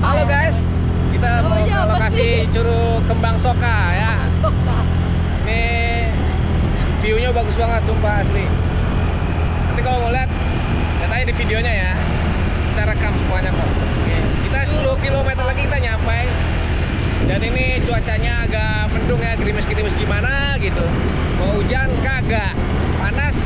Halo guys, kita mau ke lokasi Curug Kembang Soka ya. Ini view-nya bagus banget, sumpah asli. Nanti kalau mau lihat aja di videonya ya. Kita rekam semuanya kok. Oke. Kita 10 km lagi kita nyampe. Dan ini cuacanya agak mendung ya, gerimis-gerimis gimana gitu. Mau hujan kagak, panas